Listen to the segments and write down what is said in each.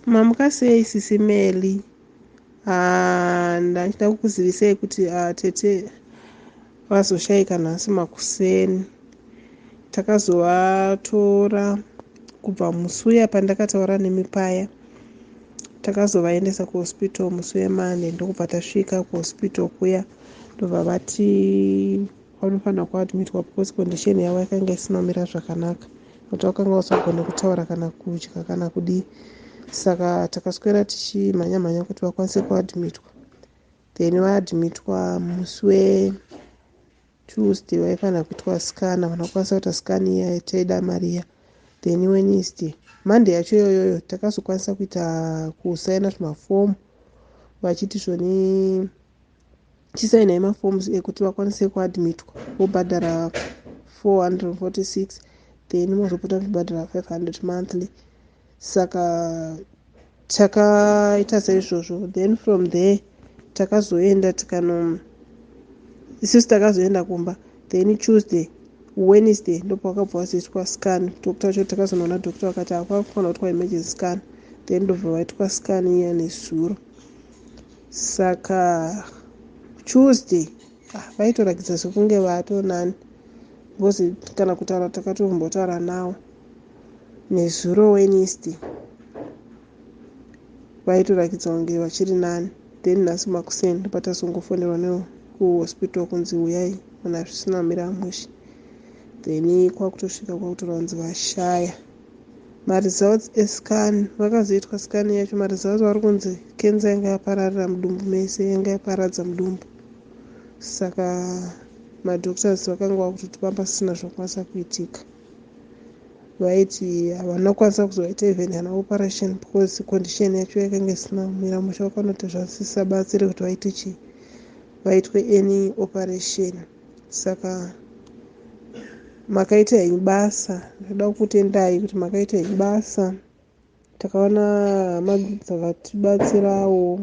mamuka sei sisimeli? Ndachida kukuzivisei kuti tete vazoshayika nhasi makuseni. Takazovatora kubva musi uya pandakataura nemi paya. Takazovaendesa kuhospital musi wemande, ndokubva tasvika kuhospital kuya ndobva vati vanofanira kuadmitwa because condition yavo yakanga isina kumira zvakanaka, kuti vakanga vasagona kutaura kana kudya kana kudii. Saka takaswera tichimhanya kuti vakwanise kuadmitwa. Then vaadmitwa musi weTuesday vaifanira kuitwa scan, vanokwanisa kuita scan iya yataida mariya. Then Wednesday, Monday yacho iyoyo takazokwanisa kusaina zvimafomu vachiti zvoni chisainai mafomu ekuti vakwanise kuadmitwa. Vobhadhara 446, then mozopota muchibhadhara 500 monthly. Saka takaita saizvozvo. Then from there takazoenda isusu takazoenda kumba. Then Tuesday, Wednesday ndopa vakabva vazoitwa scan. Dokta wacho takazonoona dokta wakati akufanira kuitwa emergency scan. Then ndobva vaitwa scan iya nezuro. Saka Tuesday vaitoratidza sekunge vatonani, because kana kutaura takatombotaura navo. Nezuro Wednesday vaitoratidza kunge vachiri nani. Then nhasi makuseni ndopa tasongofonerwa kuhospital kunzi uyai kana zvisina kumira mushe. Then kwakutosvika kwakutora kunzi vashaya maresults escan. Vakazoitwa scan yacho, maresults vari kunzi kenza yanga yapararira mudumbu mese, yanga yaparadza mudumbu. Saka madoctors vakanga vakutoti pasisina zvakwanisa kuitika. Vaiti havana kwanisa kuzoita even an operation because condition yacho yakanga isina kumira mushe. Vakanoti zvasisibatsire kuti vaite vaitwe any operation. Saka makaita henyu basa. Ndoda kukutendai kuti makaita henyu basa. Takaona hama dzakatibatsirawo,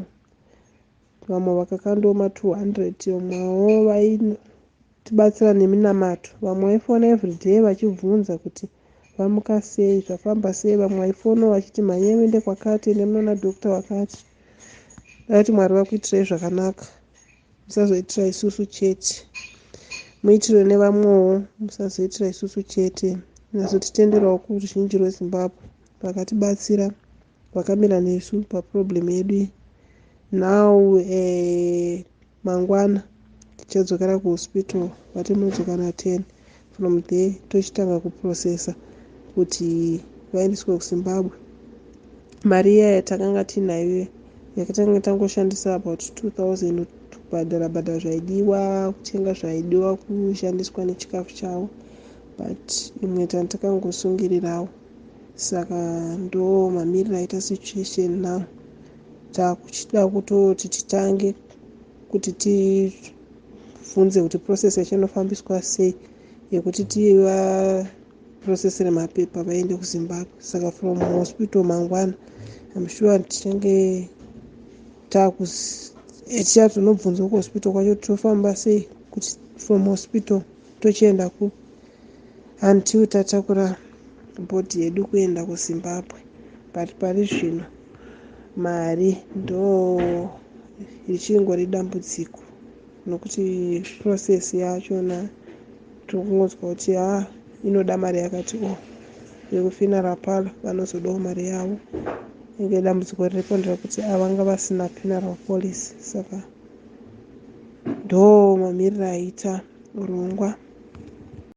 vamwe vakakandoo ma200, vamwewo vaitibatsira neminamato. Vamwe vaifona everyday vachibvunza kuti vamuka sei, zvafamba sei. Vamwe vaifona vachiti mhanyai muende kwakati, ende munoona dokta wakati. Dati Mwari vakuitirai zvakanaka, musazoitira isusu chete, muitire nevamwewo, musazoitira isusu chete. Nazotitenderawo kuruzhinji rweZimbabwe vakatibatsira, vakamira nesu paproblem yedu iyi. Now mangwana tichadzokera kuhospital vati munodzoka na10. From there tochitanga kuprocessa kuti vaendeswe kuZimbabwe. Mari iya yatakanga tinayo yakatanga tangoshandisa about 2000 kubhadhara zvaidiwa, kutenga zvaidiwa, kushandiswa nechikafu chavo, but imwe takangosungirirawo. Saka ndo mamiriro aita situation now. Takuchida kutoti titange kuti tivhunze kuti process yacho inofambiswa sei yekuti tivaprocessere mapepa vaende kuZimbabwe. Saka from hospital mangwana I'm sure tichange tichatonobvunzwa kuhospital kwacho tofamba sei kuti from hospital tochienda until tatakura bhodhi yedu kuenda kuZimbabwe. But pari zvino mari ndo richingori dambudziko, nokuti process yachona tokungodzwa kuti inoda mari yakati yekufinara pala vanozodawo mari yavo. Inge dambudziko riripo nderekuti vanga vasina funeral policy. Saka ndo mamiriro aita urongwa.